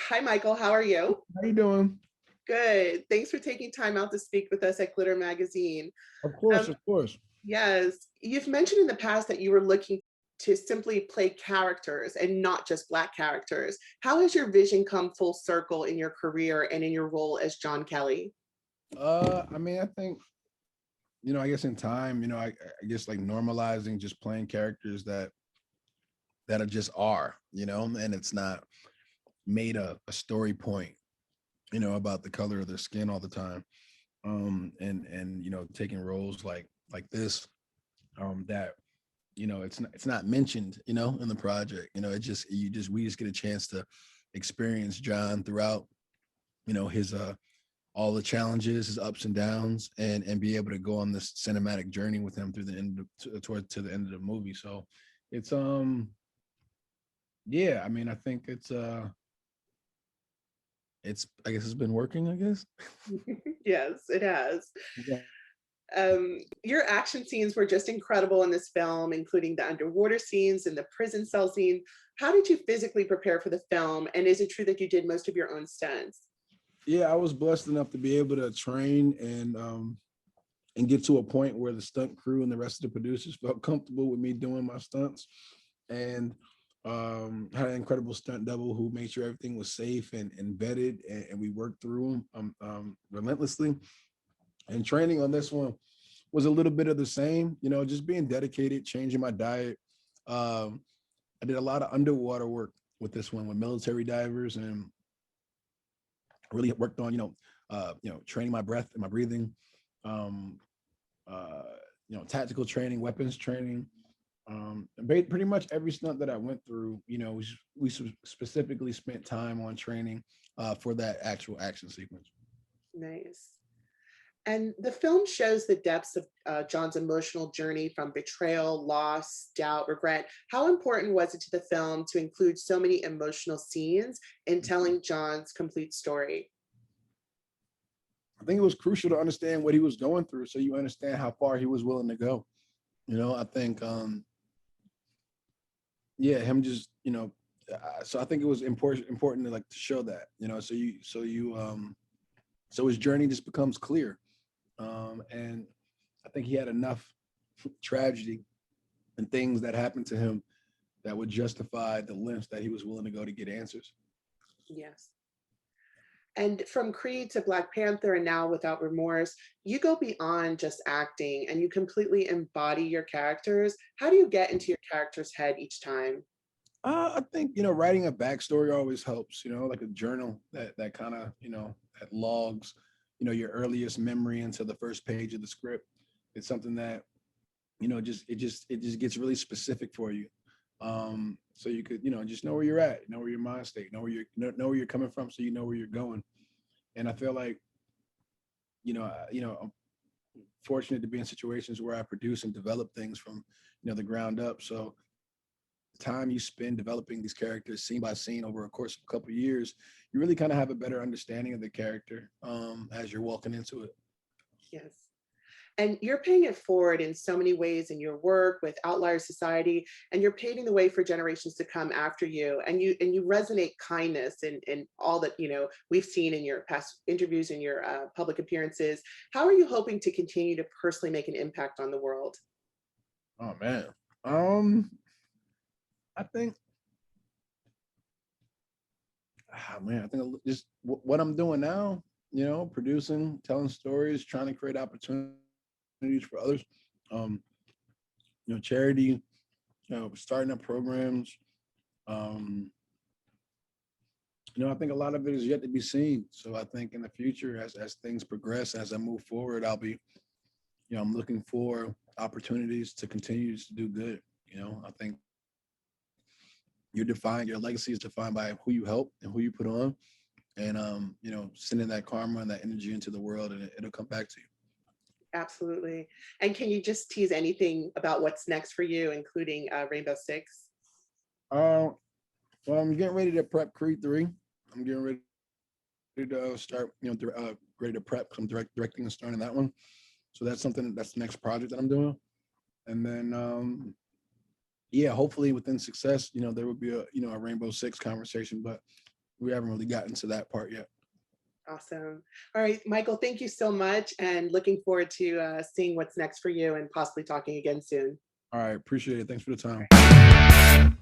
Hi, Michael. How are you? How you doing? Good. Thanks for taking time out to speak with us at Glitter Magazine. Of course, Um, of course. yes, you've mentioned in the past that you were looking to simply play characters and not just Black characters. How has your vision come full circle in your career and in your role as John Kelly? I think, I guess in time, I guess like normalizing just playing characters that are just are, and it's not made a story point, about the color of their skin all the time. And taking roles like this, that it's not mentioned, in the project. It just you just we just get a chance to experience John throughout, his all the challenges, his ups and downs, and be able to go on this cinematic journey with him through the end toward to the end of the movie. So it's yeah, I think it's I guess it's been working, I guess. Yes, it has. Yeah. Your action scenes were just incredible in this film, including the underwater scenes and the prison cell scene. How did you physically prepare for the film? And is it true that you did most of your own stunts? Yeah, I was blessed enough to be able to train and get to a point where the stunt crew and the rest of the producers felt comfortable with me doing my stunts, and had an incredible stunt double who made sure everything was safe and vetted, and we worked through them relentlessly. And training on this one was a little bit of the same, just being dedicated, changing my diet. Um, I did a lot of underwater work with this one with military divers, and really worked on, training my breath and my breathing, um, uh, tactical training, weapons training. Pretty much every stunt that I went through, we specifically spent time on training for that actual action sequence. Nice. And the film shows the depths of John's emotional journey from betrayal, loss, doubt, regret. How important was it to the film to include so many emotional scenes in telling John's complete story? I think it was crucial to understand what he was going through, so you understand how far he was willing to go. I think, yeah, him just, so I think it was important to like to show that, so his journey just becomes clear. And I think he had enough tragedy and things that happened to him that would justify the lengths that he was willing to go to get answers. Yes. And from Creed to Black Panther and now Without Remorse, you go beyond just acting and you completely embody your characters. How do you get into your character's head each time? I think writing a backstory always helps. Like a journal that kind of that logs your earliest memory into the first page of the script. It's something that it just gets really specific for you. So you could just know where you're at, know where your mind state, know where you're coming from, so you know where you're going. And I feel like I'm fortunate to be in situations where I produce and develop things from the ground up. So the time you spend developing these characters scene by scene over a course of a couple of years, you really kind of have a better understanding of the character as you're walking into it. Yes. And you're paying it forward in so many ways in your work with Outlier Society, and you're paving the way for generations to come after you. And you resonate kindness in all that we've seen in your past interviews and your public appearances. How are you hoping to continue to personally make an impact on the world? Oh man. I think, I think just what I'm doing now, producing, telling stories, trying to create opportunities for others. Um, charity, starting up programs. Um, I think a lot of it is yet to be seen. So I think in the future, as things progress, as I move forward, I'll be, I'm looking for opportunities to continue to do good. I think your legacy is defined by who you help and who you put on, and sending that karma and that energy into the world, and it'll come back to you. Absolutely. And can you just tease anything about what's next for you, including Rainbow Six? Uh, well, I'm getting ready to prep Creed 3. I'm getting ready to start, ready to prep. I'm directing and starting that one. So that's the next project that I'm doing. And then, yeah, hopefully within success, there would be a Rainbow Six conversation. But we haven't really gotten to that part yet. Awesome. All right, Michael, thank you so much, and looking forward to seeing what's next for you and possibly talking again soon. All right, appreciate it. Thanks for the time.